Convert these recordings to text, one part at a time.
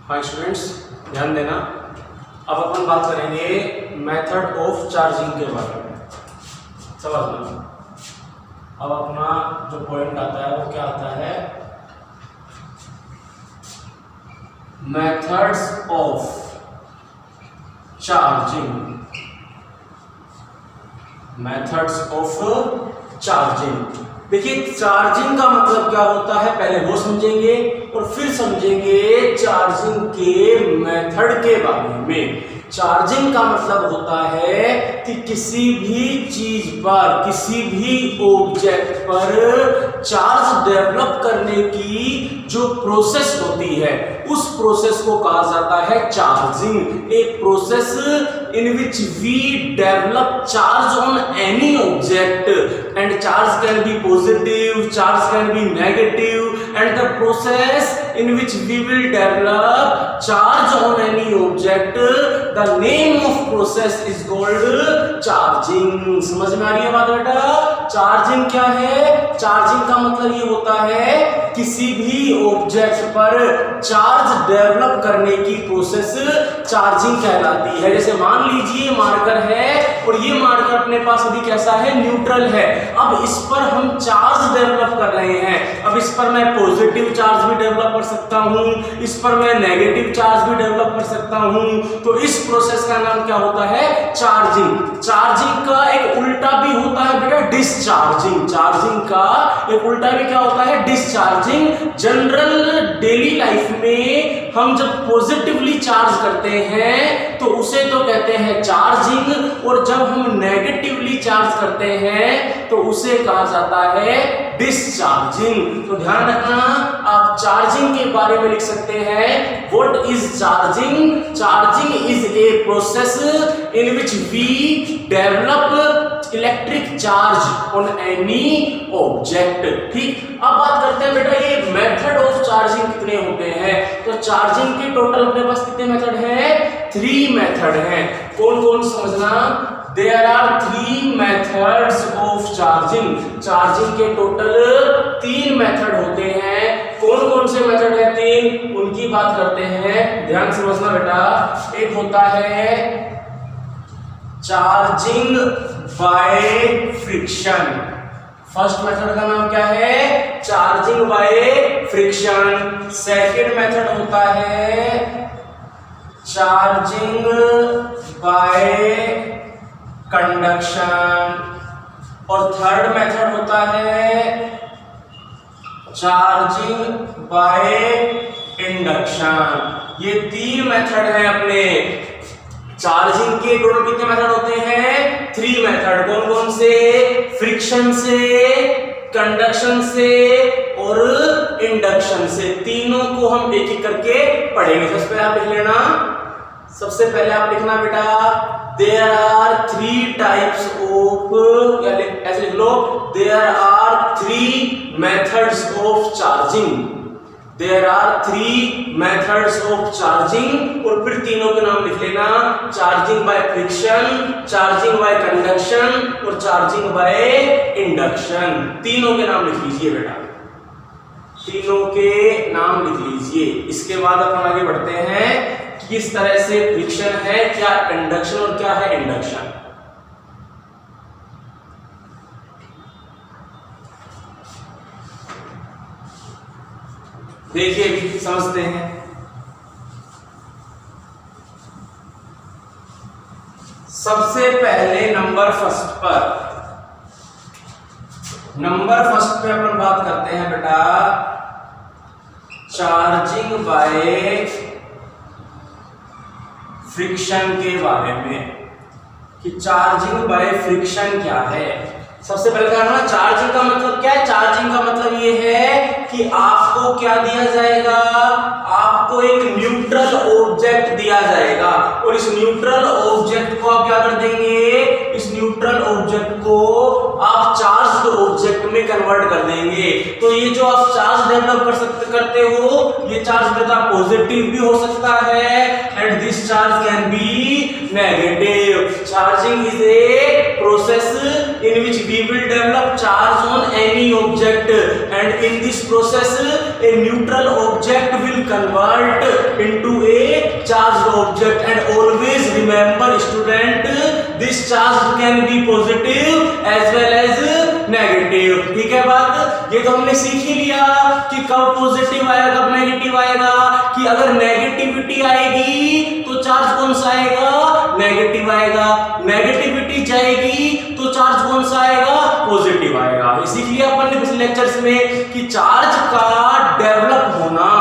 Hi students, ध्यान देना। अब अपन बात करेंगे मेथड ऑफ चार्जिंग के बारे में। समझना, अब अपना जो पॉइंट आता है वो क्या आता है, methods of charging. Methods of charging. देखिए, चार्जिंग का मतलब क्या होता है पहले वो समझेंगे और फिर समझेंगे चार्जिंग के मेथड के बारे में। चार्जिंग का मतलब होता है कि किसी भी चीज पर, किसी भी ऑब्जेक्ट पर चार्ज डेवलप करने की जो प्रोसेस होती है उस प्रोसेस को कहा जाता है चार्जिंग। एक process in which we develop charge on any object and charge can be positive, charge can be negative and the process in which we will develop charge on any object, the name of process is called charging। समझ में आ रही है बात बेटा? Charging क्या है? Charging का मतलब ये होता है किसी भी ऑब्जेक्ट पर चार्ज डेवलप करने की प्रोसेस चार्जिंग कहलाती है। जैसे मान लीजिए मार्कर है और ये मार्कर अपने पास अभी कैसा है, न्यूट्रल है। अब इस पर हम चार्ज डेवलप कर रहे हैं। अब इस पर मैं पॉजिटिव चार्ज भी डेवलप कर सकता हूं, इस पर मैं नेगेटिव चार्ज भी डेवलप कर सकता हूं। तो इस प्रोसेस का नाम क्या होता है? चार्जिंग। चार्जिंग का एक उल्टा भी होता है बेटा, डिस्चार्जिंग। चार्जिंग का एक उल्टा भी क्या होता है? डिस्चार्जिंग। जनरल डेली लाइफ में हम जब पॉजिटिवली चार्ज करते हैं तो उसे तो कहते हैं चार्जिंग, और जब हम नेगेटिवली चार्ज करते हैं तो उसे कहा जाता है डिस्चार्जिंग। तो ध्यान रखना, आप चार्जिंग के बारे में लिख सकते हैं what is charging. Charging is a process in which we develop electric charge on any object. ठीक, अब बात करते हैं बेटा ये मेथड ऑफ चार्जिंग कितने होते हैं। तो चार्जिंग के टोटल अपने पास कितने मेथड है? 3 मेथड हैं। कौन कौन समझना? There are 3 methods of charging। Charging के टोटल 3 मेथड होते हैं। कौन कौन से मेथड है 3, उनकी बात करते हैं। ध्यान समझना बेटा। एक होता है charging by friction. First method का नाम क्या है? Charging by friction. Second method होता है चार्जिंग बाय कंडक्शन, और थर्ड मेथड होता है चार्जिंग बाय इंडक्शन। ये 3 मेथड है अपने। चार्जिंग के टोटल कितने मेथड होते हैं? 3 मेथड। कौन कौन से? फ्रिक्शन से, कंडक्शन से और इंडक्शन से। तीनों को हम एक एक करके पढ़ेंगे। सबसे पहले आप लिख लेना, सबसे पहले आप लिखना बेटा there are 3 types of, या ऐसे लिख लो, there are 3 methods of charging। there are 3 methods of charging, और फिर तीनों के नाम लिख लेना, charging by friction, charging by conduction और चार्जिंग बाय इंडक्शन। तीनों के नाम लिख लीजिए बेटा, तीनों के नाम लिख लीजिए। इसके बाद अपन आगे बढ़ते हैं किस तरह से फ्रिक्शन है, क्या कंडक्शन और क्या है इंडक्शन। देखिए अभी समझते हैं। सबसे पहले नंबर फर्स्ट पे अपन बात करते हैं बेटा चार्जिंग बाय फ्रिक्शन के बारे में, कि चार्जिंग बाय फ्रिक्शन क्या है। सबसे पहले क्या है, चार्जिंग का मतलब क्या है? चार्जिंग का मतलब ये है कि आपको क्या दिया जाएगा, आपको एक न्यूट्रल ऑब्जेक्ट दिया जाएगा और इस न्यूट्रल ऑब्जेक्ट को आप क्या कर देंगे, इस न्यूट्रल ऑब्जेक्ट को आप चार्ज ऑब्जेक्ट में कन्वर्ट कर देंगे। तो ये जो आप चार्ज डेवलप करते हो, ये चार्ज बेटा पॉजिटिव भी हो सकता है and this charge can be negative. Charging is a process in which we will develop charge on any object, and in this process a neutral object will convert into a charged object. And always remember student, this charge can be positive as well as negative. ठीक है बात, ये तो हमने सीख ही लिया कि कब पॉजिटिव आएगा कब नेगेटिव आएगा, कि अगर नेगेटिविटी आएगी तो चार्ज कौन सा आएगा, नेगेटिव आएगा, नेगेटिविटी जाएगी तो चार्ज कौन सा आएगा, पॉजिटिव आएगा। ये सीख लिया अपन ने पिछले लेक्चर्स में कि चार्ज का डेवलप होना,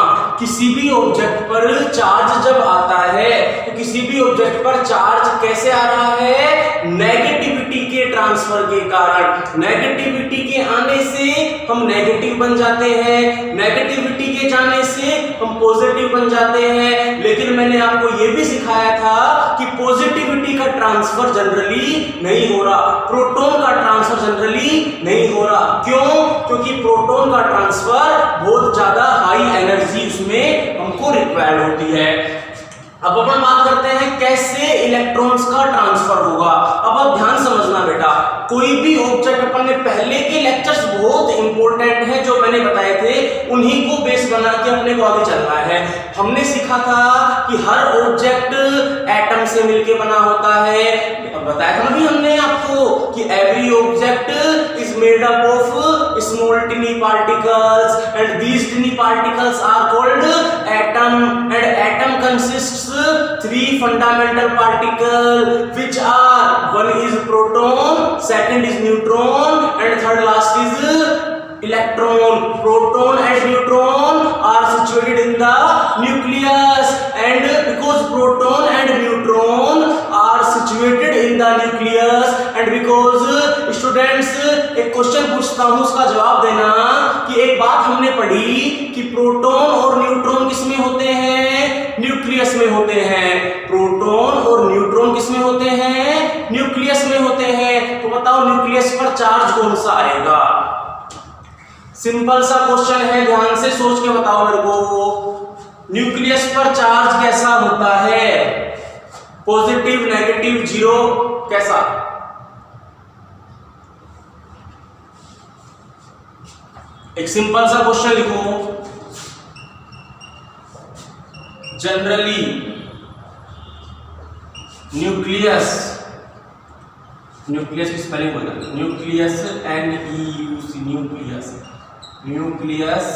किसी भी ऑब्जेक्ट पर चार्ज जब आता है तो किसी भी ऑब्जेक्ट पर चार्ज कैसे आ रहा है, नेगेटिविटी के ट्रांसफर के कारण। नेगेटिविटी के आने से हम नेगेटिव बन जाते हैं, नेगेटिविटी के जाने से हम पॉजिटिव बन जाते हैं। लेकिन मैंने आपको यह भी सिखाया था कि पॉजिटिविटी का ट्रांसफर जनरली नहीं हो रहा, प्रोटॉन का ट्रांसफर जनरली नहीं हो रहा। क्यों? क्योंकि प्रोटॉन का ट्रांसफर बहुत ज्यादा हाई एनर्जी उसमें हमको रिक्वायर्ड होती है। अब अपन बात करते हैं कैसे इलेक्ट्रॉन्स का ट्रांसफर होगा। अब आप ध्यान समझना बेटा, कोई भी ऑब्जेक्ट, अपन ने पहले के लेक्चर्स बहुत इंपॉर्टेंट हैं जो मैंने बताए थे, उन्हीं को बेस बना के अपने को आगे चलना है। हमने सीखा था कि हर ऑब्जेक्ट एटम से मिलके बना होता है। बताया था ना भी हमने आपको कि every object is made up of small tiny particles and these tiny particles are called atom, and atom consists three fundamental particles which are, one is proton, second is neutron, and third last is electron. Proton and neutron are situated in the nucleus, and because proton and neutron are situated in the nucleus, and because students एक question पूछता हूं उसका जवाब देना कि एक बात हमने पढ़ी कि प्रोटॉन और न्यूट्रॉन किसमें होते हैं, न्यूक्लियस में होते हैं। प्रोटॉन और न्यूट्रॉन किसमें होते हैं, न्यूक्लियस में होते हैं। तो बताओ न्यूक्लियस पर चार्ज कौन सा आएगा? सिंपल सा क्वेश्चन है, ध्यान से सोच के बताओ मेरे को, न्यूक्लियस पर चार्ज कैसा होता है, पॉजिटिव, नेगेटिव, जीरो, कैसा? एक सिंपल सा क्वेश्चन लिखो, जनरली न्यूक्लियस, न्यूक्लियस की स्पेलिंग बोलना, nucleus NEUC, nucleus, nucleus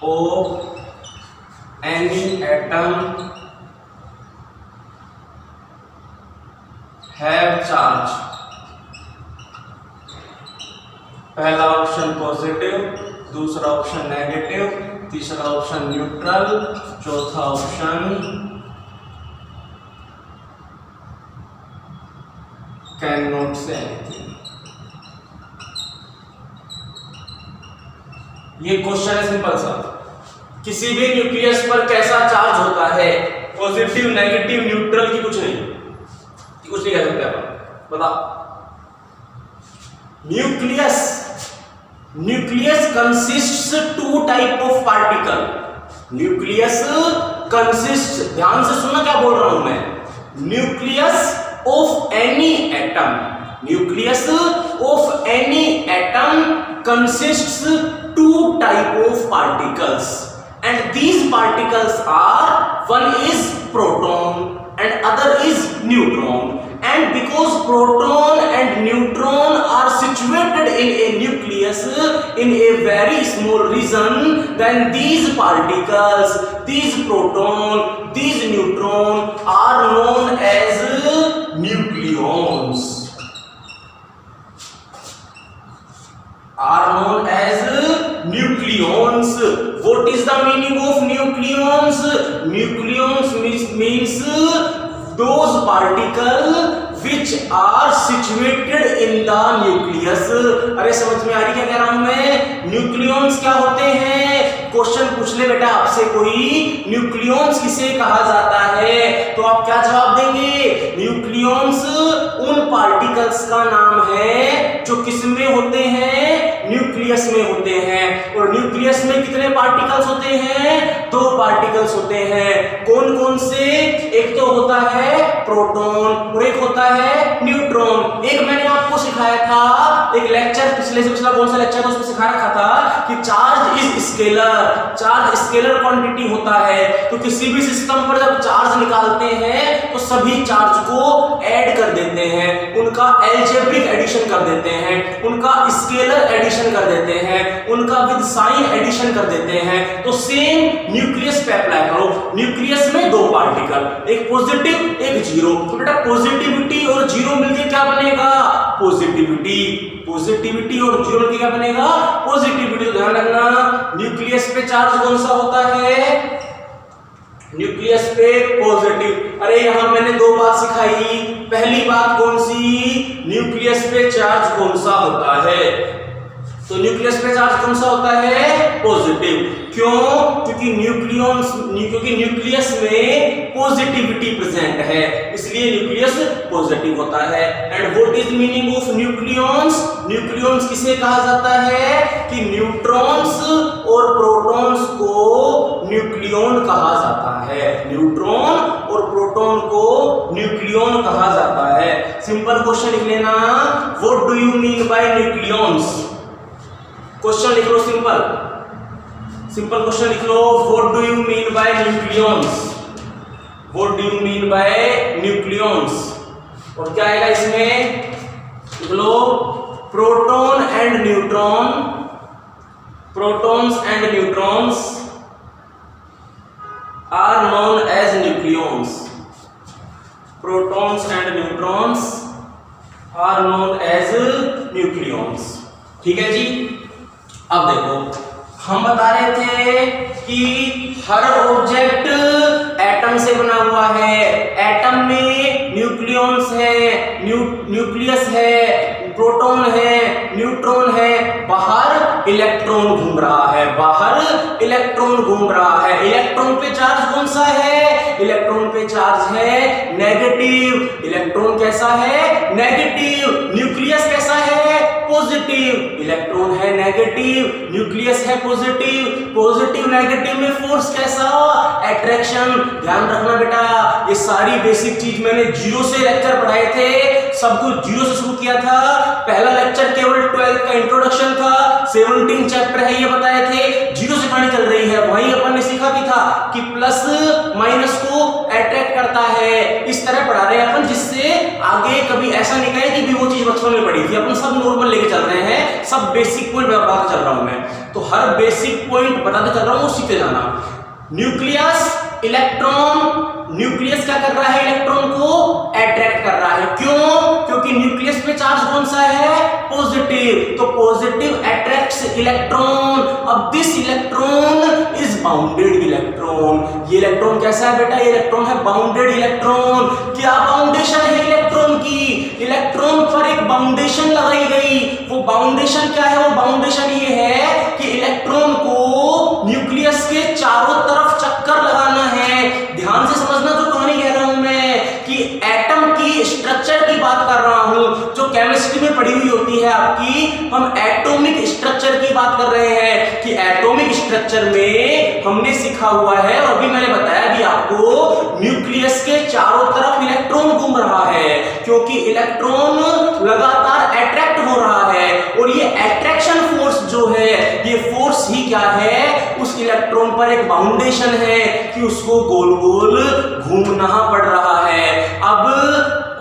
of any atom have charge. पहला ऑप्शन पॉजिटिव, दूसरा ऑप्शन नेगेटिव, तीसरा ऑप्शन न्यूट्रल, चौथा option can not say anything. ये क्वेश्चन है सिंपल सा, किसी भी न्यूक्लियस पर कैसा चार्ज होता है, पॉजिटिव, नेगेटिव, न्यूट्रल की कुछ नहीं, कुछ नहीं कह सकते आप, बताओ। Nucleus consists two type of particle. Nucleus consist, ध्यान से सुनना क्या बोल रहा हूं मैं, nucleus of any atom, nucleus of any atom consists two type of particles, and these particles are, one is proton and other is neutron, and because proton and neutron are situated in a nucleus in a very small region, then these particles, these proton, these neutron are known as nucleons, are known as nucleons. What is the meaning of nucleons? Nucleons means those particles which are situated in the nucleus. अरे समझ में आ रही क्या कह रहा हूं मैं? Nucleons क्या होते हैं? क्वेश्चन पूछ ले बेटा आपसे कोई, न्यूक्लियॉन्स किसे कहा जाता है, तो आप क्या जवाब देंगे? न्यूक्लियॉन्स उन पार्टिकल्स का नाम है जो किसमें होते हैं? न्यूक्लियस में होते हैं। और न्यूक्लियस में कितने पार्टिकल्स होते हैं? 2 पार्टिकल्स होते हैं। कौन कौन से? एक तो होता है प्रोटॉन और एक होता है न्यूट्रॉन। एक मैंने आपको सिखाया था, एक लेक्चर पिछले से पिछला कौन सा लेक्चर था, उसमें सिखा रखा था कि charge is scalar, charge scalar quantity होता है। तो किसी भी सिस्टम पर जब चार्ज निकालते हैं तो सभी चार्ज को ऐड कर देते हैं, उनका एल्जेब्रिक एडिशन कर देते हैं, उनका स्केलर एडिशन कर देते हैं, उनका विद साइन एडिशन कर देते हैं। तो सेम न्यूक्लियस पे अप्लाई करो। न्यूक्लियस में 2 पार्टिकल, एक पॉजिटिव एक जीरो। तो बेटा पॉजिटिविटी और जीरो मिलके क्या बनेगा? पॉजिटिविटी। पॉजिटिविटी और जीरो मिलके क्या बनेगा? पॉजिटिविटी। तो ध्यान रखना, न्यूक्लियस पे चार्ज कौन सा होता है? न्यूक्लियस पे पॉजिटिव। अरे यहां मैंने 2 बात सिखाई। पहली बात कौन सी? न्यूक्लियस पे चार्ज कौन सा होता है? तो न्यूक्लियस पे चार्ज कौन सा होता है? पॉजिटिव। क्यों? क्योंकि न्यूक्लियस में पॉजिटिविटी प्रेजेंट है, इसलिए न्यूक्लियस पॉजिटिव होता है। And what is meaning of nucleons? Nucleons किसे कहा जाता है? कि न्यूट्रॉन्स और प्रोटॉन्स को न्यूक्लियॉन कहा जाता है। न्यूट्रॉन और प्रोटॉन को न्यूक्लियॉन कहा जाता है। सिंपल क्वेश्चन लिख लेना, what do you mean by nucleons? Question लिख लो, सिंपल क्वेश्चन लिख लो, what do you mean by nucleons? What do you mean by nucleons? और क्या आएगा इसमें? लिख लो, proton and neutron, protons and neutrons are known as nucleons. Protons and neutrons are known as nucleons. ठीक है जी। अब देखो, हम बता रहे थे कि हर ऑब्जेक्ट एटम से बना हुआ है। एटम में न्यूक्लियॉन्स है, न्यूक्लियस है, प्रोटॉन है, न्यूट्रॉन है, बाहर इलेक्ट्रॉन घूम रहा है, बाहर इलेक्ट्रॉन घूम रहा है। इलेक्ट्रॉन पे चार्ज कौन सा है? इलेक्ट्रॉन पे चार्ज है नेगेटिव। इलेक्ट्रॉन कैसा है? नेगेटिव। न्यूक्लियस कैसा है? पॉजिटिव। इलेक्ट्रॉन है नेगेटिव, न्यूक्लियस है पॉजिटिव। पॉजिटिव नेगेटिव में फोर्स कैसा? अट्रैक्शन। ध्यान रखना बेटा, ये सारी बेसिक चीज मैंने 0 से लेक्चर पढ़ाए थे, सब कुछ 0 से शुरू किया था। पहला लेक्चर केवल 12th का इंट्रोडक्शन था, 17 चैप्टर है ये बताए थे, 0 से कहानी चल रही है। वहीं अपन ने सीखा भी था कि प्लस माइनस को अट्रैक्ट करता है। इस तरह पढ़ा रहे हैं अपन, जिससे आगे कभी ऐसा नहीं कहे कि भी वो चीज बचपन में पढ़ी थी। अपन सब नॉर्मल लेके चल रहे हैं, सब बेसिक पॉइंट बताते चल रहा हूं मैं, तो हर बेसिक पॉइंट बताते चल रहा हूं, सीखते जाना। न्यूक्लियस, इलेक्ट्रॉन, न्यूक्लियस क्या कर रहा है? इलेक्ट्रॉन को अट्रैक्ट कर रहा है। क्यों? क्योंकि न्यूक्लियस पे चार्ज कौन सा है? पॉजिटिव। तो पॉजिटिव अट्रैक्ट्स इलेक्ट्रॉन। अब this electron is bounded electron. ये इलेक्ट्रॉन कैसा है बेटा? ये इलेक्ट्रॉन है बाउंडेड इलेक्ट्रॉन। क्या बाउंडेशन है इलेक्ट्रॉन की? इलेक्ट्रॉन पर एक बाउंडेशन लगाई गई। वो बाउंडेशन क्या है? वो बाउंडेशन ये है कि इलेक्ट्रॉन को न्यूक्लियस के चारों तरफ चक्कर लगाना है। ध्यान से समझना जो कहानी कह रहा हूं मैं, कि एटम की स्ट्रक्चर की बात कर रहा हूं, जो केमिस्ट्री में पढ़ी हुई होती है आपकी। हम एटॉमिक स्ट्रक्चर की बात कर रहे हैं कि एटॉमिक स्ट्रक्चर में हमने सीखा हुआ है, और अभी मैंने बताया भी आपको, न्यूक्लियस के चारों तरफ इलेक्ट्रॉन घूम रहा है, क्योंकि इलेक्ट्रॉन लगातार अट्रैक्ट हो रहा है। और ये अट्रैक्शन फोर्स जो है, ये फोर्स ही क्या है? उस इलेक्ट्रॉन पर एक बाउंडेशन है कि उसको गोल गोल घूमना पड़ रहा है। अब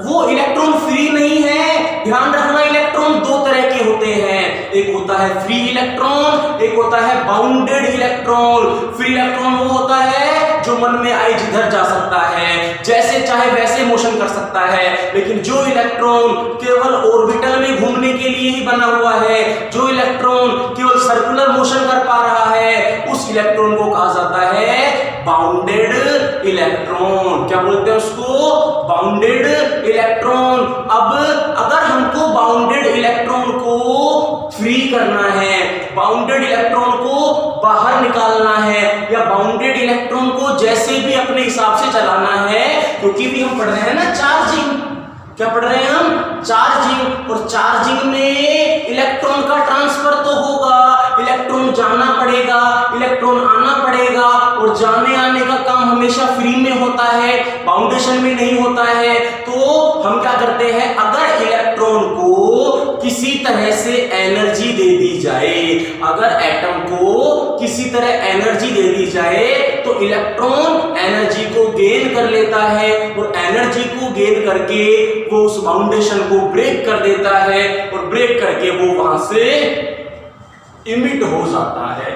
वो इलेक्ट्रॉन फ्री नहीं है, ध्यान रखना। इलेक्ट्रॉन 2 तरह के होते हैं, एक होता है फ्री इलेक्ट्रॉन, एक होता है बाउंडेड इलेक्ट्रॉन। फ्री इलेक्ट्रॉन वो होता है जो मन में आई जिधर जा सकता है, जैसे चाहे वैसे मोशन कर सकता है। लेकिन जो इलेक्ट्रॉन केवल ऑर्बिटल में घूमने के लिए ही बना हुआ है, जो इलेक्ट्रॉन केवल सर्कुलर मोशन कर पा रहा है, उस इलेक्ट्रॉन को कहा जाता है बाउंडेड इलेक्ट्रॉन। क्या बोलते हैं उसको? Bounded electron. अब अगर हमको बाउंडेड इलेक्ट्रॉन को फ्री करना है, बाउंडेड इलेक्ट्रॉन को बाहर निकालना है या बाउंडेड इलेक्ट्रॉन को जैसे भी अपने हिसाब से चलाना है, क्योंकि भी हम पढ़ रहे हैं ना चार्जिंग। क्या पढ़ रहे हैं हम? चार्जिंग। और चार्जिंग में इलेक्ट्रॉन का ट्रांसफर तो होगा, इलेक्ट्रॉन जाना पड़ेगा, इलेक्ट्रॉन आना पड़ेगा, और जाने आने का काम हमेशा फ्री में होता है, बाउंडेशन में नहीं होता है। तो हम क्या करते हैं, अगर इलेक्ट्रॉन को किसी तरह से एनर्जी दे दी जाए, अगर एटम को किसी तरह एनर्जी दे दी जाए तो इलेक्ट्रॉन एनर्जी को गेन कर लेता है, और एनर्जी को गेन करके वो उस बाउंडेशन को ब्रेक कर देता है, और ब्रेक करके वो वहां से इमिट हो जाता है।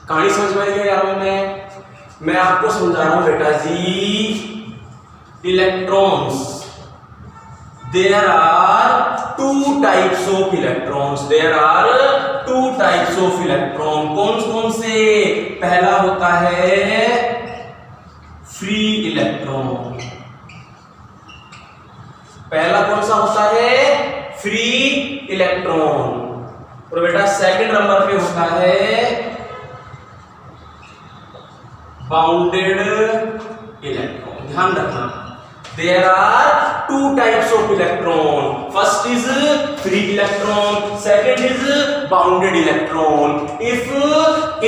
कहानी समझ में आई क्या यार? मैं आपको समझा रहा हूं बेटा जी। Electrons, there are two types of electrons, there are two types of electron. कौन कौन से? पहला होता है फ्री इलेक्ट्रॉन। पहला कौन सा होता है? Free electron. और बेटा सेकंड नंबर पे होता है बाउंडेड इलेक्ट्रॉन। ध्यान रखना, there are two types of electron. First is free electron, second is bounded electron. If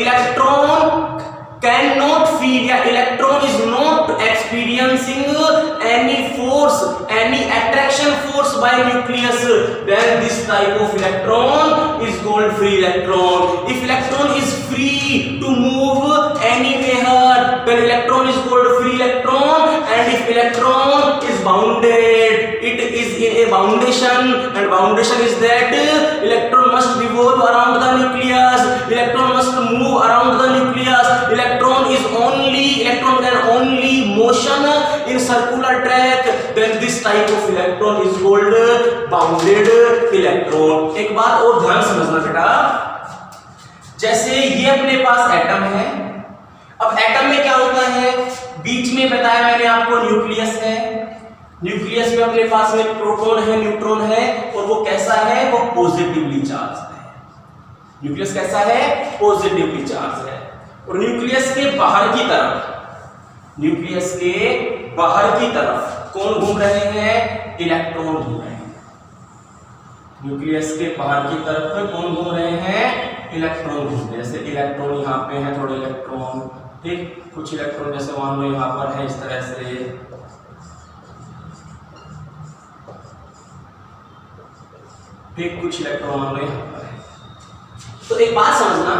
electron cannot feel या electron is not experiencing any force, any attraction force by nucleus, then this type of electron is called free electron. If electron is free to move anywhere, then electron is called free electron. And if electron is bounded, it is in a foundation, and foundation is that electron must revolve around the nucleus, electron must move around the nucleus, electron can only motion in circular track, then this type of electron is called bounded electron. एक बात और ध्यान समझना बेटा, जैसे ये अपने पास atom है, अब एटम में क्या होता है, बीच में बताया मैंने आपको न्यूक्लियस है, न्यूक्लियस में अपने पास में प्रोटॉन है, न्यूट्रॉन है, और वो कैसा है, वो पॉजिटिवली चार्ज है। न्यूक्लियस कैसा है? पॉजिटिवली चार्ज है। और न्यूक्लियस के बाहर की तरफ, न्यूक्लियस के बाहर की तरफ कौन घूम रहे हैं? इलेक्ट्रॉन घूम रहे हैं। न्यूक्लियस के बाहर की तरफ कौन घूम रहे हैं? इलेक्ट्रॉन घूम रहे हैं। जैसे इलेक्ट्रॉन यहाँ पे है, थोड़े इलेक्ट्रॉन, ठीक, कुछ इलेक्ट्रॉन जैसे मान लो यहाँ पर है, इस तरह से, ठीक, कुछ इलेक्ट्रॉन मान लो यहाँ पर है। तो एक बात समझना,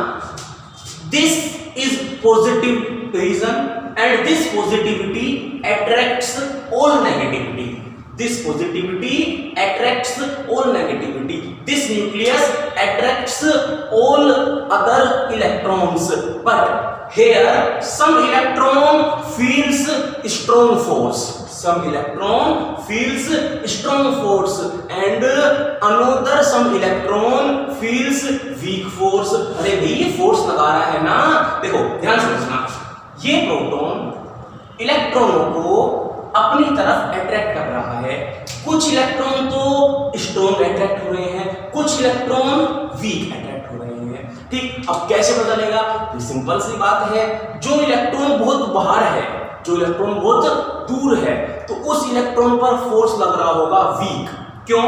this is positive region and this positivity attracts all negativity. This positivity attracts all negativity. This nucleus attracts all other electrons, but here some electron feels strong force, some electron feels strong force, and another some electron feels weak force. अरे भाई ये force लगा रहा है ना, देखो ध्यान समझना, ये प्रोटॉन इलेक्ट्रॉनों को अपनी तरफ अट्रैक्ट कर रहा है। कुछ इलेक्ट्रॉन तो स्ट्रॉन्ग अट्रैक्ट हो रहे हैं, कुछ इलेक्ट्रॉन वीक अट्रैक्ट हो रहे हैं, ठीक। अब कैसे पता चलेगा? तो सिंपल सी बात है, जो इलेक्ट्रॉन बहुत बाहर है, जो इलेक्ट्रॉन बहुत दूर है, तो उस इलेक्ट्रॉन पर फोर्स लग रहा होगा वीक। क्यों?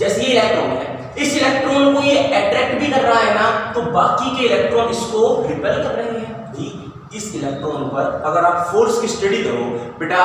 जैसे ये इलेक्ट्रॉन है, इस इलेक्ट्रॉन को ये अट्रैक्ट भी कर रहा है ना, तो बाकी के इलेक्ट्रॉन इसको रिपेल कर रहे हैं। इस इलेक्ट्रॉन पर अगर आप फोर्स की स्टडी करो बेटा,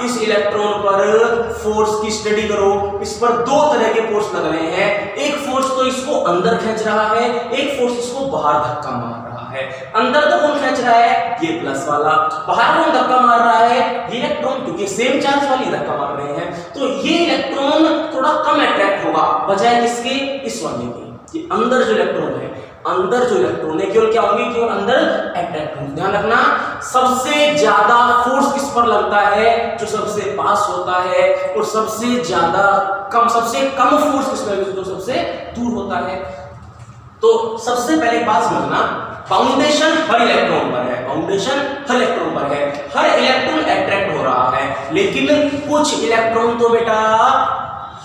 इस इलेक्ट्रॉन पर फोर्स की स्टडी करो, इस पर दो तरह के फोर्स लग रहे हैं। एक फोर्स तो इसको अंदर खींच रहा है, एक फोर्स इसको बाहर धक्का मार रहा है। अंदर तो कौन खींच रहा है? ये प्लस वाला। बाहर कौन धक्का मार रहा है? ये इलेक्ट्रॉन, क्योंकि सेम चार्ज वाली धक्का मार रहे हैं। तो ये इलेक्ट्रॉन थोड़ा कम अट्रैक्ट होगा बजाय किसके? इस वाले के। ये अंदर जो इलेक्ट्रॉन है, अंदर जो इलेक्ट्रॉन है केवल क्या होंगे? केवल अंदर अट्रैक्ट होंगे। ध्यान रखना, सबसे ज्यादा फोर्स किस पर लगता है? जो सबसे पास होता है, और सबसे ज्यादा कम, सबसे कम फोर्स किस पर? जो सबसे दूर होता है। तो सबसे पहले बात समझना, फाउंडेशन हर इलेक्ट्रॉन पर है, फाउंडेशन हर इलेक्ट्रॉन पर है, हर इलेक्ट्रॉन अट्रैक्ट हो रहा है, लेकिन कुछ इलेक्ट्रॉन तो बेटा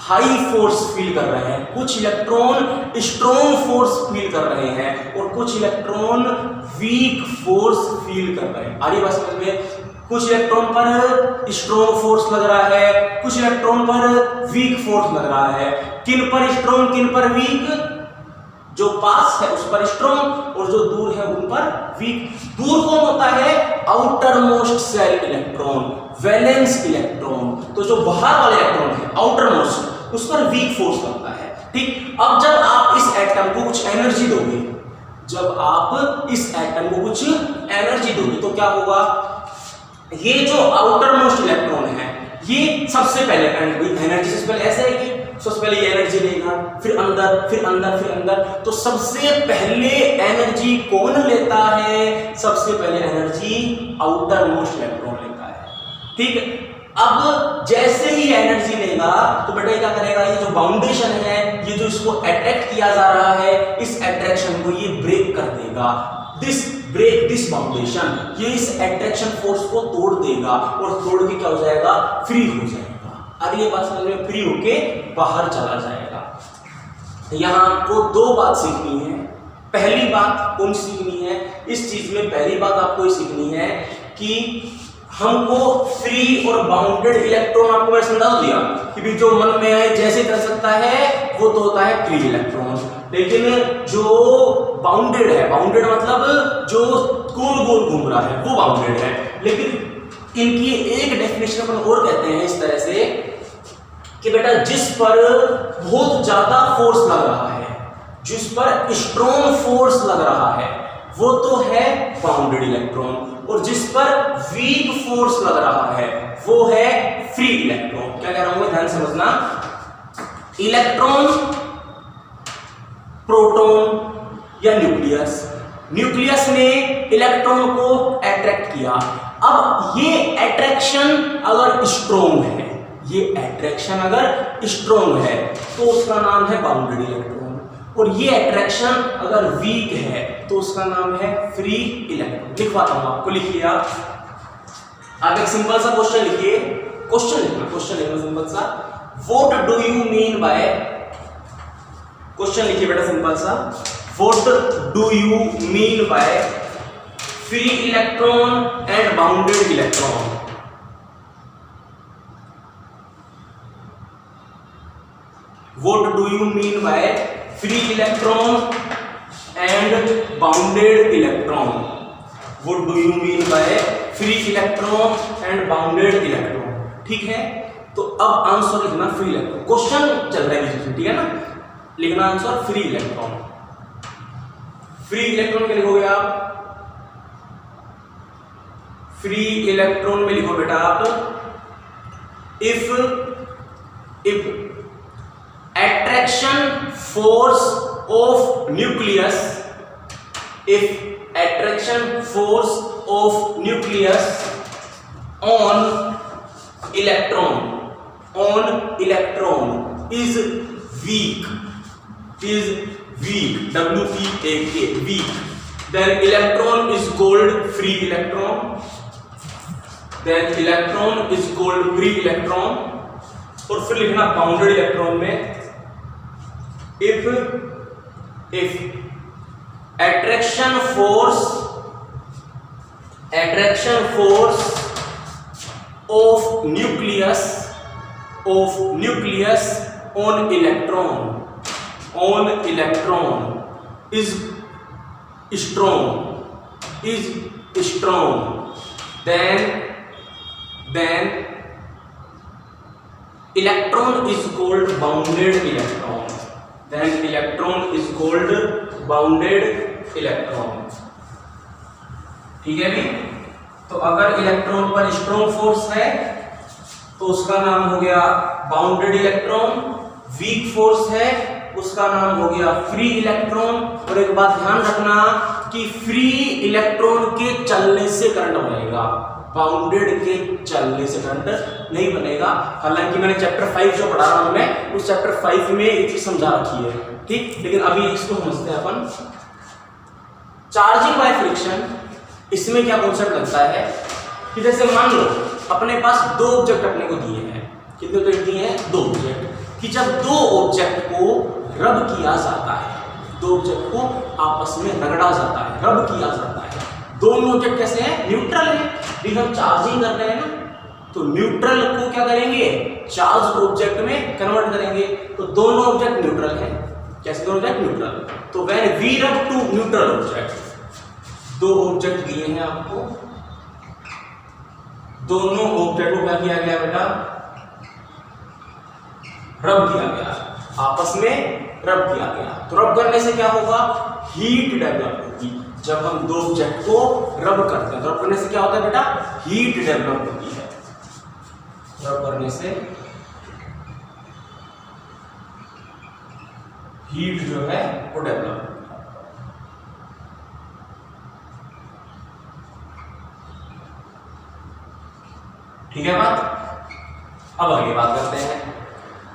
हाई फोर्स फील कर रहे हैं, कुछ इलेक्ट्रॉन स्ट्रॉन्ग फोर्स फील कर रहे हैं और कुछ इलेक्ट्रॉन वीक फोर्स फील कर रहे हैं। आ रही बात समझ में? कुछ इलेक्ट्रॉन पर स्ट्रॉन्ग फोर्स लग रहा है, कुछ इलेक्ट्रॉन पर वीक फोर्स लग रहा है। किन पर स्ट्रॉन्ग, किन पर वीक? जो पास है उस पर स्ट्रॉन्ग और जो दूर है उन पर वीक। दूर कौन होता है? Outer most shell electron, valence electron. तो जो बाहर वाले इलेक्ट्रॉन है आउटर मोस्ट, उस पर वीक फोर्स लगता है। ठीक, अब जब आप इस एटम को कुछ एनर्जी दोगे, जब आप इस एटम को कुछ एनर्जी दोगे तो क्या होगा? ये जो आउटर मोस्ट इलेक्ट्रॉन है ये सबसे पहले एनर्जी से पहले ऐसे है कि सबसे पहले ये एनर्जी लेगा, फिर अंदर, फिर अंदर, फिर अंदर। तो सबसे पहले एनर्जी कौन लेता है? सबसे पहले एनर्जी आउटर मोस्ट इलेक्ट्रॉन लेता है। ठीक, अब जैसे ही एनर्जी लेगा तो बेटा क्या करेगा? ये जो बाउंडेशन है, ये जो इसको अट्रैक्ट किया जा रहा है, इस अट्रैक्शन को ये ब्रेक कर देगा। ब्रेक दिस बाउंडेशन, ये इस अट्रैक्शन फोर्स को तोड़ देगा और तोड़ के क्या हो जाएगा? फ्री हो जाएगा। अब ये बात समझ में? फ्री होके बाहर चला जाएगा। यहां आपको दो बात सीखनी है। पहली बात कौन सीखनी है इस चीज में? पहली बात आपको ये सीखनी है कि हमको फ्री और बाउंडेड इलेक्ट्रॉन, आपको मैंने समझा दिया कि भी जो मन में आए जैसे कर सकता है वो तो होता है फ्री इलेक्ट्रॉन। लेकिन जो बाउंडेड है, बाउंडेड मतलब जो गोल गोल घूम रहा है वो बाउंडेड है। लेकिन इनकी एक डेफिनेशन अपन और कहते हैं इस तरह से कि बेटा जिस पर बहुत ज्यादा फोर्स लग रहा है, जिस पर स्ट्रॉन्ग फोर्स लग रहा है, वो तो है बाउंडेड इलेक्ट्रॉन, और जिस पर वीक फोर्स लग रहा है वो है फ्री इलेक्ट्रॉन। क्या कह रहा हूं मैं? ध्यान समझना। इलेक्ट्रॉन, प्रोटॉन या न्यूक्लियस, न्यूक्लियस ने इलेक्ट्रॉन को अट्रैक्ट किया। अब ये अट्रैक्शन अगर स्ट्रॉन्ग है, ये अट्रैक्शन अगर स्ट्रॉन्ग है तो उसका नाम है बाउंडेड इलेक्ट्रॉन, और ये अट्रैक्शन अगर वीक है तो उसका नाम है फ्री इलेक्ट्रॉन। लिखवाता हूं आपको, लिखिए आप एक सिंपल सा क्वेश्चन लिखिए। क्वेश्चन लिखना सिंपल सा। What do you mean bye, question लिखिए बेटा सिंपल सा। What do you mean by free electron and bounded electron? What do you mean by free electron and bounded electron? What do you mean by free electron and bounded electron? ठीक है, तो अब answer लिखना free electron. Question चल रहा है, ठीक है ना? लिखना answer free electron. Free electron क्या लिखोगे आप? फ्री इलेक्ट्रॉन में लिखो बेटा आप if attraction force of nucleus, if attraction force of nucleus on electron is weak, W-E-A-K, weak, then electron is called free electron, then electron is called free electron। और फिर लिखना बाउंडेड इलेक्ट्रॉन में if attraction force of nucleus on electron is strong, then electron is called bounded electron, then electron is called bounded electron। ठीक है भी? तो अगर electron पर स्ट्रॉन्ग फोर्स है तो उसका नाम हो गया बाउंडेड इलेक्ट्रॉन, वीक फोर्स है उसका नाम हो गया फ्री इलेक्ट्रॉन। और एक बात ध्यान रखना कि फ्री इलेक्ट्रॉन के चलने से करंट बनेगा, बाउंडेड के चलने से करंट नहीं बनेगा। हालांकि मैंने चैप्टर 5 जो पढ़ा रहा हूं मैं, उस चैप्टर 5 में एक चीज समझा रखी है, ठीक। लेकिन अभी इसको समझते हैं अपन। चार्जिंग बाय फ्रिक्शन, इसमें क्या कॉन्सेप्ट लगता है कि जैसे मान लो अपने पास दो ऑब्जेक्ट अपने को दिए हैं। कितने ऑब्जेक्ट दिए हैं? दो ऑब्जेक्ट, कि जब दो ऑब्जेक्ट को रब किया जाता है, दो ऑब्जेक्ट को आपस में रगड़ा जाता है, रब किया जाता है, दोनों ऑब्जेक्ट कैसे हैं? न्यूट्रल है। भी हम चार्जिंग कर रहे हैं ना, तो न्यूट्रल को क्या करेंगे? चार्ज ऑब्जेक्ट में कन्वर्ट करेंगे। तो दोनों ऑब्जेक्ट न्यूट्रल है। कैसे दोनों ऑब्जेक्ट न्यूट्रल? तो व्हेन वी रब टू न्यूट्रल ऑब्जेक्ट, दो ऑब्जेक्ट दिए हैं आपको, दोनों ऑब्जेक्ट को क्या किया गया बेटा? रब किया गया, आपस में रब किया गया। तो रब करने से क्या होगा? हीट डेवलप होगी। जब हम दो ऑब्जेक्ट को रब करते हैं तो रब करने से क्या होता है बेटा? हीट डेवलप होती है। रब करने से हीट जो है वो डेवलप। ठीक है बात? अब अगली बात करते हैं।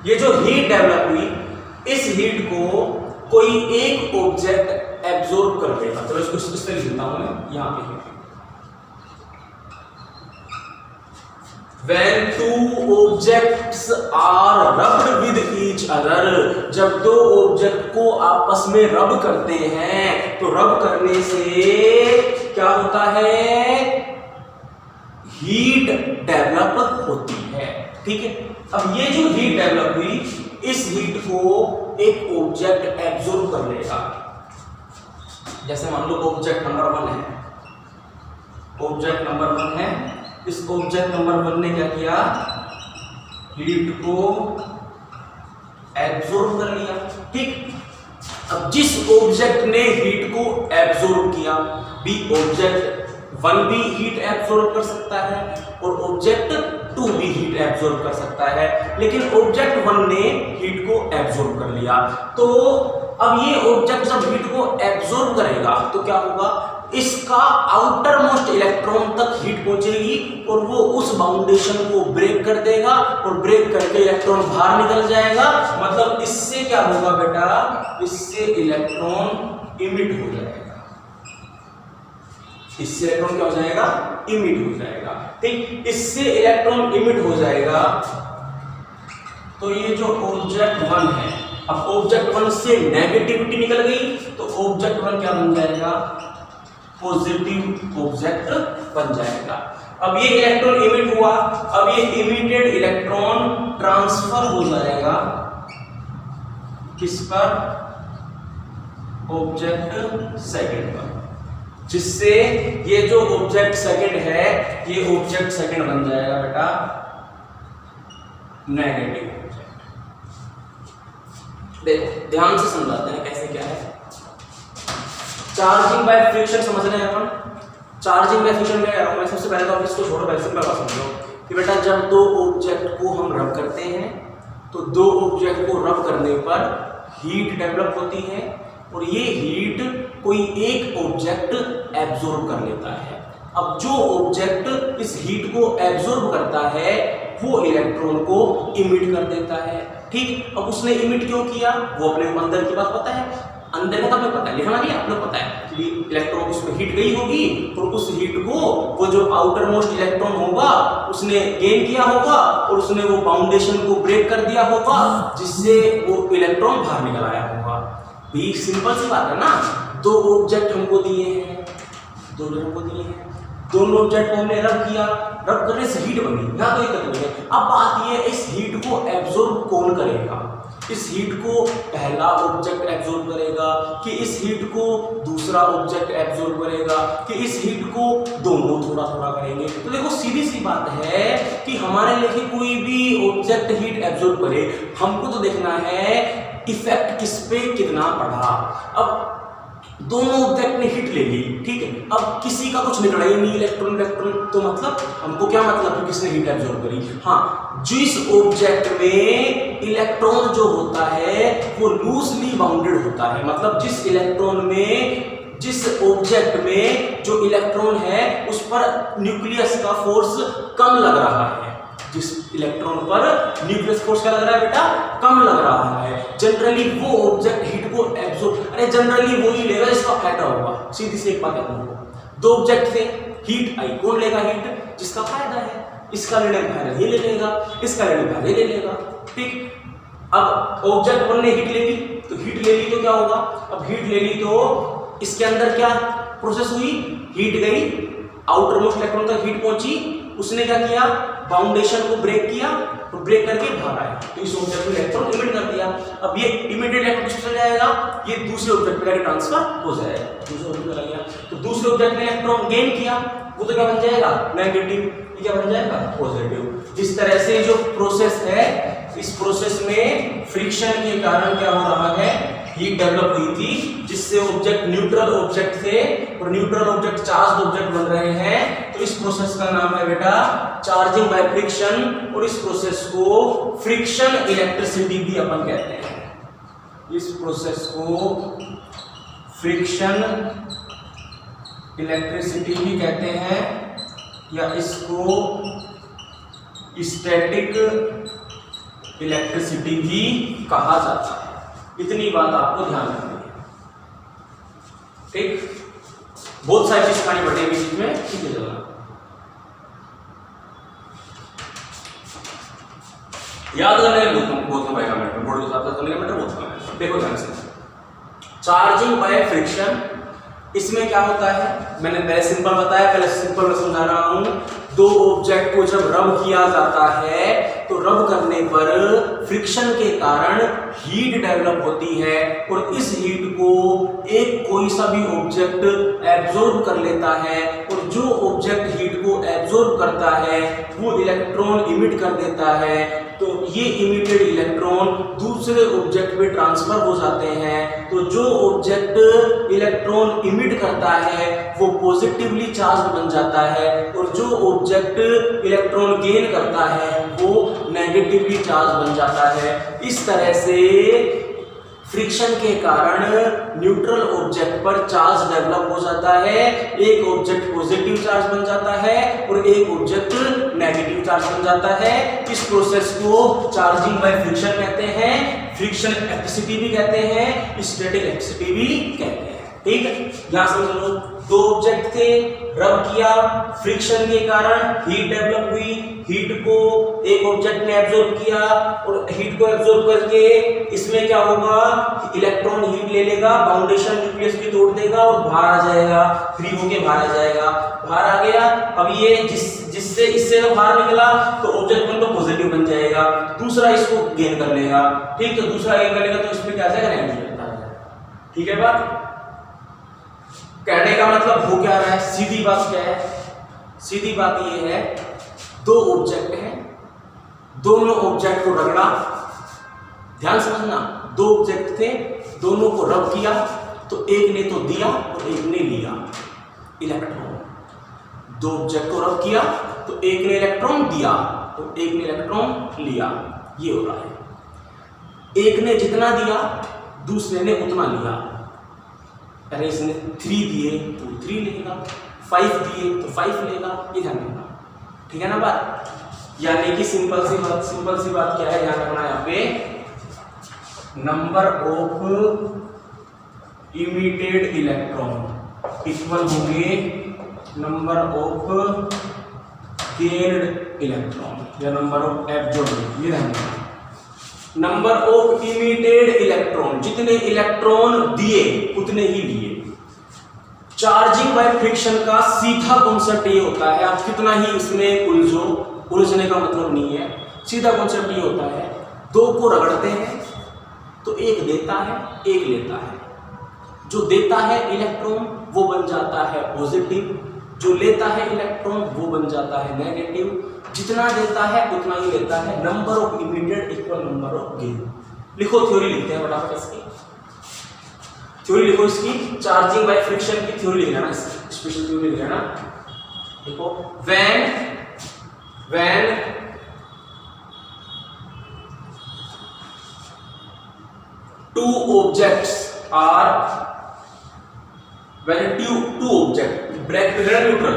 ये जो हीट डेवलप हुई, इस हीट को कोई एक ऑब्जेक्ट एब्जॉर्ब कर लेगा। तो इसको इस तरह लिखता हूं मैं यहां पे। When two objects are rubbed with each other, जब दो ऑब्जेक्ट को आपस में रब करते हैं तो रब करने से क्या होता है? हीट डेवलप होती है। ठीक है, अब ये जो हीट डेवलप हुई, इस हीट को एक ऑब्जेक्ट एब्जॉर्ब कर लेगा। जैसे मान लो ऑब्जेक्ट नंबर 1 है, ऑब्जेक्ट नंबर 1 है, इस ऑब्जेक्ट नंबर 1 ने क्या किया? हीट को एब्जॉर्ब कर लिया। ठीक, अब जिस ऑब्जेक्ट ने हीट को एब्जॉर्ब किया, भी ऑब्जेक्ट 1 भी हीट एब्जॉर्ब कर सकता है और ऑब्जेक्ट 2 भी हीट एब्जॉर्ब कर सकता है, लेकिन ऑब्जेक्ट 1 ने हीट को एब्जॉर्ब कर लिया। तो अब ये ऑब्जेक्ट जब हीट को एब्जॉर्ब करेगा तो क्या होगा? इसका आउटर मोस्ट इलेक्ट्रॉन तक हीट पहुंचेगी और वो उस बाउंडेशन को ब्रेक कर देगा और ब्रेक करके इलेक्ट्रॉन बाहर निकल जाएगा। मतलब इससे क्या होगा बेटा? इससे इलेक्ट्रॉन इमिट हो जाएगा। इससे इलेक्ट्रॉन क्या हो जाएगा? इमिट हो जाएगा। ठीक, इससे इलेक्ट्रॉन इमिट हो जाएगा। तो ये जो ऑब्जेक्ट 1 है, अब ऑब्जेक्ट 1 से नेगेटिविटी निकल गई तो ऑब्जेक्ट 1 क्या बन जाएगा? पॉजिटिव ऑब्जेक्ट बन जाएगा। अब ये इलेक्ट्रॉन इमिट हुआ, अब ये इमिटेड इलेक्ट्रॉन ट्रांसफर हो जाएगा किस पर? ऑब्जेक्ट सेकंड पर, जिससे ये जो ऑब्जेक्ट सेकंड है, ये ऑब्जेक्ट सेकंड बन जाएगा बेटा नेगेटिव ऑब्जेक्ट। देखो ध्यान से समझाते हैं कैसे क्या है। चार्जिंग बाय फ्रिक्शन समझ रहे हैं अपन? चार्जिंग बाय फ्रिक्शन में कह रहा हूं मैं। सबसे पहले तो आप इसको छोड़ो, वैसे मैं बात समझो कि बेटा जब दो ऑब्जेक्ट को हम रब करते हैं तो दो ऑब्जेक्ट को रब करने पर हीट डेवलप होती है और ये हीट कोई एक ऑब्जेक्ट एब्जॉर्ब कर लेता है। अब जो ऑब्जेक्ट इस हीट को एब्जॉर्ब करता है वो इलेक्ट्रॉन को इमिट कर देता है। ठीक, अब उसने इमिट क्यों किया? वो अपने अंदर की बात पता है, अंदर का तो पता है, लिखना नहीं आपने पता है कि इलेक्ट्रॉन उसमें हीट गई होगी और उस हीट को वो जो आउटर मोस्ट इलेक्ट्रॉन होगा उसने गेन किया होगा और उसने वो बाउंडेशन को ब्रेक कर दिया होगा, जिससे वो इलेक्ट्रॉन बाहर निकल आया होगा। भी सिंपल सी बात है ना। दो ऑब्जेक्ट हमको दिए हैं, दोनों ऑब्जेक्ट को हमने रब किया, रब करने से हीट बनी, यहाँ तो दिक्कत नहीं है। अब बात ये इस हीट को एब्जॉर्ब कौन करेगा? इस हीट को पहला ऑब्जेक्ट एब्जॉर्ब करेगा कि इस हीट को दूसरा ऑब्जेक्ट एब्जॉर्ब करेगा कि इस हीट को दोनों थोड़ा थोड़ा करेंगे? तो देखो सीधी सी बात है कि हमारे लिए कोई भी ऑब्जेक्ट हीट एब्जॉर्ब करे, हमको तो देखना है इफेक्ट किस पे कितना पड़ा। अब दोनों ऑब्जेक्ट ने हिट ले ली, ठीक है, अब किसी का कुछ निकला ही नहीं इलेक्ट्रॉन, तो मतलब हमको क्या मतलब कि किसने हीट एब्जॉर्ब करी? हाँ, जिस ऑब्जेक्ट में इलेक्ट्रॉन जो होता है वो लूजली बाउंडेड होता है, मतलब जिस ऑब्जेक्ट में जो इलेक्ट्रॉन है उस पर न्यूक्लियस का फोर्स कम लग रहा है। जिस इलेक्ट्रॉन पर न्यूक्लियस फोर्स क्या लग रहा है बेटा? कम लग रहा है। जनरली वो ऑब्जेक्ट हीट को एब्जॉर्ब, जनरली वो ही लेगा जिसका फायदा होगा। सीधी सी एक बात है, दो ऑब्जेक्ट थे, हीट आई, कौन लेगा हीट? जिसका फायदा है। इसका लेने का फायदा ये ले लेगा, इसका लेने का फायदा ये ले लेगा। ठीक, अब ऑब्जेक्ट 1 ने हीट ले ली, तो हीट ले ली तो क्या होगा, अब हीट ले ली तो इसके अंदर क्या प्रोसेस हुई, हीट गई, आउटर मोस्ट इलेक्ट्रॉन तक हीट पहुंची, उसने क्या किया, बाउंडेशन को ब्रेक किया और ब्रेक करके बाहर आया, तो इस ऑब्जेक्ट में इलेक्ट्रॉन इमिट कर दिया। अब ये इमिटेड इलेक्ट्रॉन किस पे जाएगा, ये दूसरे ऑब्जेक्ट पे ट्रांसफर हो जाएगा, दूसरे ऑब्जेक्ट पे गया, तो दूसरे ऑब्जेक्ट ने इलेक्ट्रॉन गेन किया, वो तो क्या बन जाएगा, नेगेटिव, ये क्या बन जाएगा, पॉजिटिव। इस तरह से जो प्रोसेस है, इस प्रोसेस में फ्रिक्शन के कारण क्या हो रहा है, हीट डेवलप हुई थी, जिससे ऑब्जेक्ट न्यूट्रल ऑब्जेक्ट थे और न्यूट्रल ऑब्जेक्ट चार्ज ऑब्जेक्ट बन रहे हैं, तो इस प्रोसेस का नाम है बेटा चार्जिंग बाय फ्रिक्शन, और इस प्रोसेस को फ्रिक्शन इलेक्ट्रिसिटी भी अपन कहते हैं। इस प्रोसेस को फ्रिक्शन इलेक्ट्रिसिटी भी कहते हैं, या इसको स्टैटिक इलेक्ट्रिसिटी भी कहा जाता है। इतनी बात आपको ध्यान रखनी है, ठीक, बहुत सारी चीज खानी पड़ेगी बीच में, ठीक है चलना। याद करने बहुत कम आएगा मैटर, बोर्ड के हिसाब से चलने का मैटर बहुत कम है। देखो ध्यान से, चार्जिंग बाय फ्रिक्शन, इसमें क्या होता है, मैंने पहले सिंपल बताया, पहले सिंपल में समझा रहा हूं। दो ऑब्जेक्ट को जब रब किया जाता है तो रब करने पर फ्रिक्शन के कारण हीट डेवलप होती है, और इस हीट को एक कोई सा भी ऑब्जेक्ट एब्जॉर्ब कर लेता है, और जो ऑब्जेक्ट हीट को एब्जॉर्ब करता है वो इलेक्ट्रॉन इमिट कर देता है, तो ये इमिटेड इलेक्ट्रॉन दूसरे ऑब्जेक्ट पे ट्रांसफर हो जाते हैं। तो जो ऑब्जेक्ट इलेक्ट्रॉन इमिट करता है वो पॉजिटिवली चार्ज बन जाता है, और जो ऑब्जेक्ट इलेक्ट्रॉन गेन करता है वो नेगेटिवली चार्ज बन जाता है। इस तरह से फ्रिक्शन के कारण न्यूट्रल ऑब्जेक्ट पर चार्ज डेवलप हो जाता है, एक ऑब्जेक्ट पॉजिटिव चार्ज बन जाता है और एक ऑब्जेक्ट नेगेटिव चार्ज बन जाता है। इस प्रोसेस को चार्जिंग बाय फ्रिक्शन कहते हैं, फ्रिक्शन इलेक्ट्रिसिटी भी कहते हैं, स्टैटिक इलेक्ट्रिसिटी भी कहते हैं, ठीक है। यहां समझ लो, दो ऑब्जेक्ट थे, रब किया, फ्रिक्शन के कारण हीट डेवलप हुई, हीट को एक ऑब्जेक्ट ने एब्जॉर्ब किया, और हीट को एब्जॉर्ब करके इसमें क्या होगा, इलेक्ट्रॉन हीट ले लेगा, बाउंडेशन न्यूक्लियस भी तोड़ देगा और बाहर आ जाएगा, फ्री होके बाहर आ जाएगा। बाहर आ गया, अब ये जिससे इससे बाहर निकला तो ऑब्जेक्ट वन तो पॉजिटिव बन जाएगा, दूसरा इसको गेन कर लेगा, ठीक, तो दूसरा गेन कर लेगा तो इसमें क्या आ जाएगा, नेगेटिव आ जाएगा, ठीक है। बात कहने का मतलब हो क्या रहा है, सीधी बात क्या है, सीधी बात ये है, दो ऑब्जेक्ट हैं, दोनों ऑब्जेक्ट को रगड़ा, ध्यान समझना, दो ऑब्जेक्ट थे, दोनों को रब किया, तो एक ने तो दिया और एक ने लिया इलेक्ट्रॉन। दो ऑब्जेक्ट को रब किया तो एक ने इलेक्ट्रॉन दिया तो एक ने इलेक्ट्रॉन लिया, ये हो रहा है। एक ने जितना दिया दूसरे ने उतना लिया, अरे इसने 3 दिए तो 3 लेगा, 5 दिए तो 5 लेगा, ये ध्यान रखना, ठीक है ना बात। यानी कि सिंपल सी बात क्या है, ध्यान रखना यहाँ पे, number of emitted electron equal होंगे नंबर ऑफ गेन्ड इलेक्ट्रॉन या नंबर ऑफ एब्जॉर्ब्ड, ये ध्यान रखना। नंबर ऑफ इमिटेड इलेक्ट्रॉन, जितने इलेक्ट्रॉन दिए उतने ही लिए। चार्जिंग बाय फ्रिक्शन का सीधा कॉन्सेप्ट ये होता है, आप कितना ही इसमें उलझो, उलझने का मतलब नहीं है, सीधा कॉन्सेप्ट ये होता है, दो को रगड़ते हैं तो एक देता है एक लेता है, जो देता है इलेक्ट्रॉन वो बन जाता है पॉजिटिव, जो लेता है इलेक्ट्रॉन वो बन जाता है नेगेटिव, जितना देता है उतना ही लेता है। Number of emitted equal number of gain. लिखो, थ्योरी लिखते हैं फटाफट इसकी, थ्योरी लिखो इसकी, चार्जिंग बाय फ्रिक्शन की थ्योरी लिख लेना, स्पेशल थ्योरी लिख लेना। देखो, when two objects are, when two object, bracket में न्यूट्रल,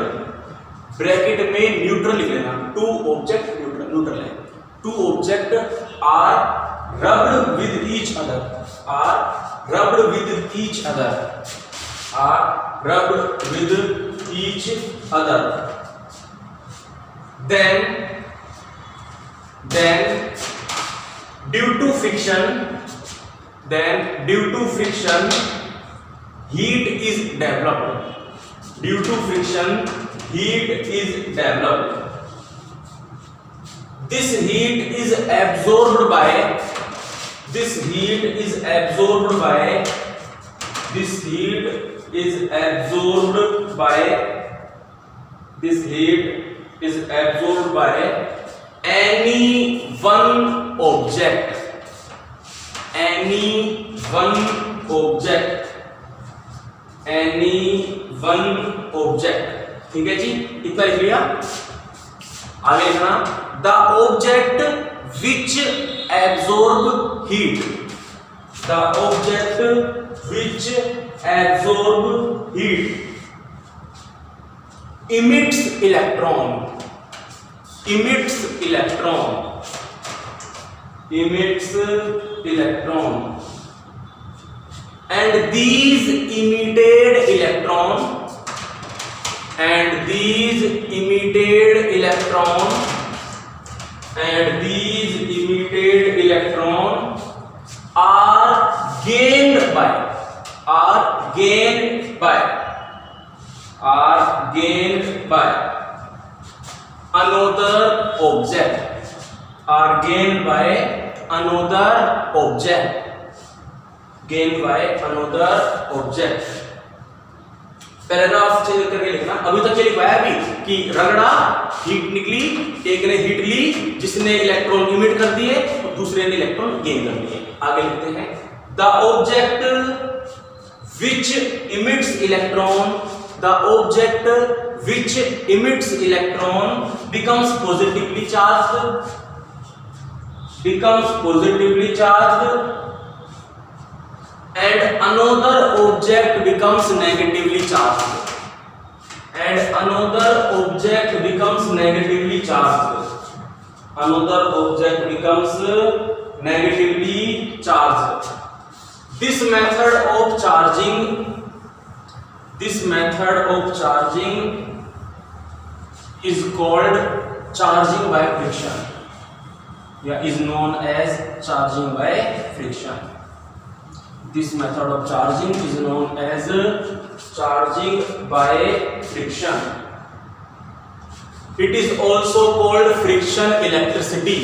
ब्रैकेट में न्यूट्रल लिख लेना, two object न्यूट्रल है, two object are rubbed with each other, are rubbed with each other, are rubbed with each other, then due to friction, then due to friction heat is developed. Due to friction heat is developed. This heat is absorbed by this heat is absorbed by this heat is absorbed by this heat is absorbed by any one object, any one object, any one object. ठीक है जी, इतना लिख लिया। आगे लिखना the object which absorb heat, the object which absorb heat emits electron, emits electron, emits electron, and these emitted electron, and these emitted electron, and these emitted electron are gained by, are gained by, are gained by another object, are gained by another object, gained by another object. Paragraph change करके लिखना। अभी तक ये लिखवाया अभी कि रगड़ा, heat निकली, एक ने हीट ली जिसने इलेक्ट्रॉन इमिट कर दिए और दूसरे ने इलेक्ट्रॉन गेन कर दिए। आगे लिखते हैं the object which emits electron, the object which emits electron becomes positively charged, becomes positively charged, and another object becomes negatively charged, and another object becomes negatively charged, another object becomes negatively charged. This method of charging, this method of charging is called charging by friction, yeah, is known as charging by friction. This method of charging is known as charging by friction. It is also called friction electricity.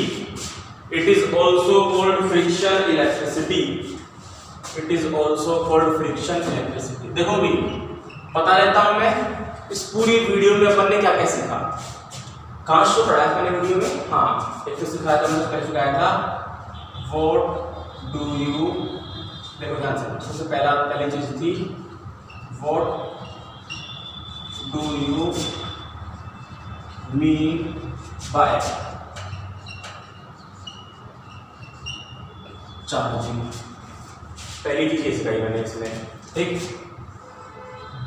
It is also called friction electricity. It is also called friction electricity. देखो भी बता देता हूं मैं, इस पूरी video में अपन ने क्या क्या सीखा, कहां से पढ़ा है मैंने वीडियो में। हाँ, एक तो सिखाया था, मैंने पहले सिखाया था व्हाट डू यू, देखो ध्यान से, सबसे पहली चीज थी what do you mean by charging, पहली चीज ये सिखाई मैंने इसमें, ठीक।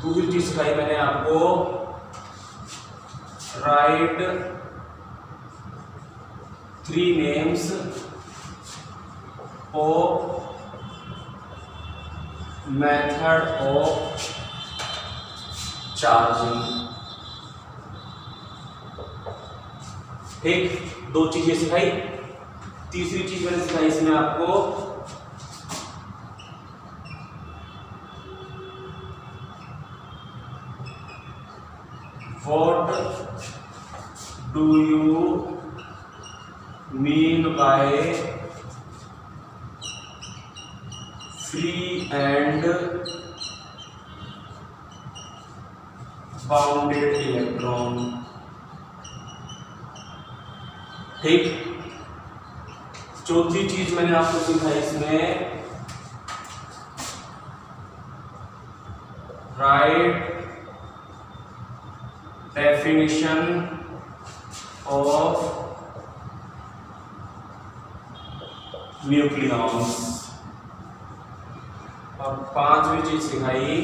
दूसरी चीज सिखाई मैंने आपको right 3 names of method of charging, ठीक। 2 चीजें सिखाई। तीसरी चीज मैंने सिखाई इसमें आपको what do you mean by free and bounded electron, ठीक। चौथी चीज मैंने आपको सिखाई इसमें राइट definition of nucleons, और 5वीं चीज सिखाई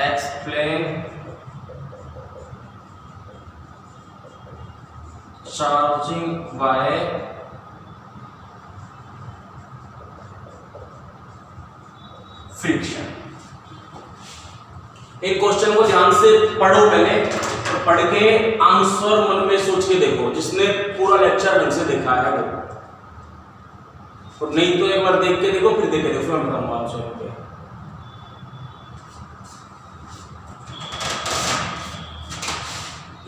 explain charging by फ्रिक्शन। एक क्वेश्चन को ध्यान से पढ़ो पहले, पढ़ के आंसर मन में सोच के देखो, जिसने पूरा लेक्चर ढंग से देखा है वो, और नहीं तो एक बार देख के देखो, फिर देख के देखो, मैं बताऊंगा आंसर।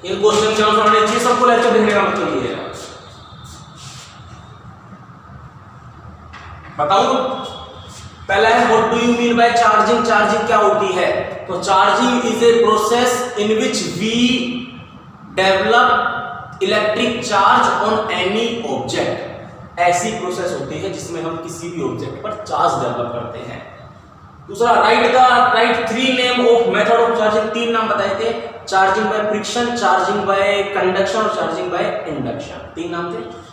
इन क्वेश्चन के आंसर आने चाहिए सबको, लेक्चर देखने का मतलब ये है। बताऊं, पहला है what do you mean by charging. Charging क्या होती है? तो charging is a process in which we develop electric charge on any object. ऐसी प्रोसेस होती है जिसमें हम किसी भी ऑब्जेक्ट पर चार्ज डेवलप करते हैं। दूसरा, right 3 name of method of charging. 3 नाम बताए थे, charging by friction, charging by conduction और चार्जिंग बाय इंडक्शन। 3 नाम थे।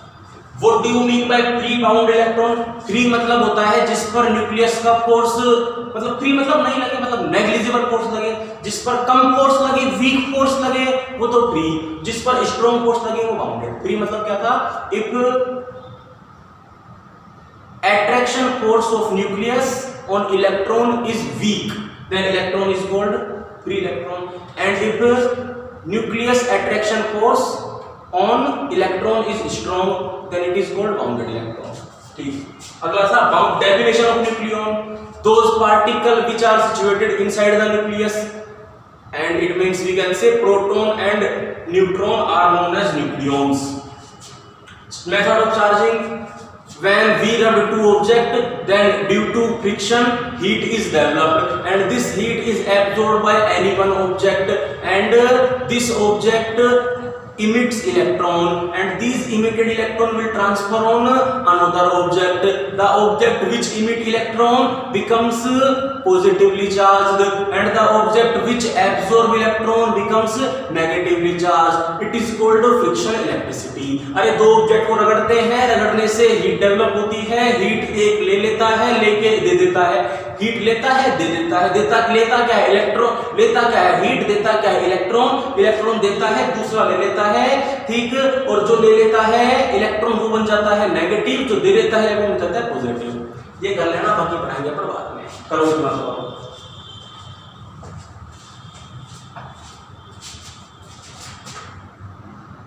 What do you mean by free bound electron? Free मतलब होता है जिस पर न्यूक्लियस का फोर्स, मतलब फ्री मतलब नहीं लगे, मतलब नेग्लिजिबल फोर्स लगे। जिस पर कम फोर्स लगे, वीक फोर्स लगे, वो तो फ्री। जिस पर स्ट्रॉन्ग फोर्स लगे वो बाउंडेड। फ्री मतलब क्या था? If attraction force of nucleus on electron is weak, then electron is called free electron, and if nucleus attraction force on electron is strong, then it is called bounded electron. ठीक, अगला था bound definition of nucleon, those particles which are situated inside the nucleus, and it means we can say proton and neutron are known as nucleons. Method of charging, when we rub two objects, then due to friction heat is developed, and this heat is absorbed by any one object, and this object emits electron, and these emitted electron will transfer on another object. The object which emit electron becomes positively charged, and the object which absorb electron becomes negatively charged. It is called friction electricity. अरे दो object को रगड़ते हैं, रगड़ने से heat develop होती है। Heat एक ले लेता है, लेके दे देता है। हीट लेता है, दे देता है। लेता क्या है? इलेक्ट्रॉन। लेता क्या है? हीट। देता क्या है? इलेक्ट्रॉन। इलेक्ट्रॉन देता है, दूसरा ले लेता है, ठीक। और जो ले लेता है इलेक्ट्रॉन वो बन जाता है नेगेटिव, जो दे देता है वो बन जाता है पॉजिटिव। ये कर लेना, बाकी पढ़ाएंगे पर बाद में। करो इतना सवाल।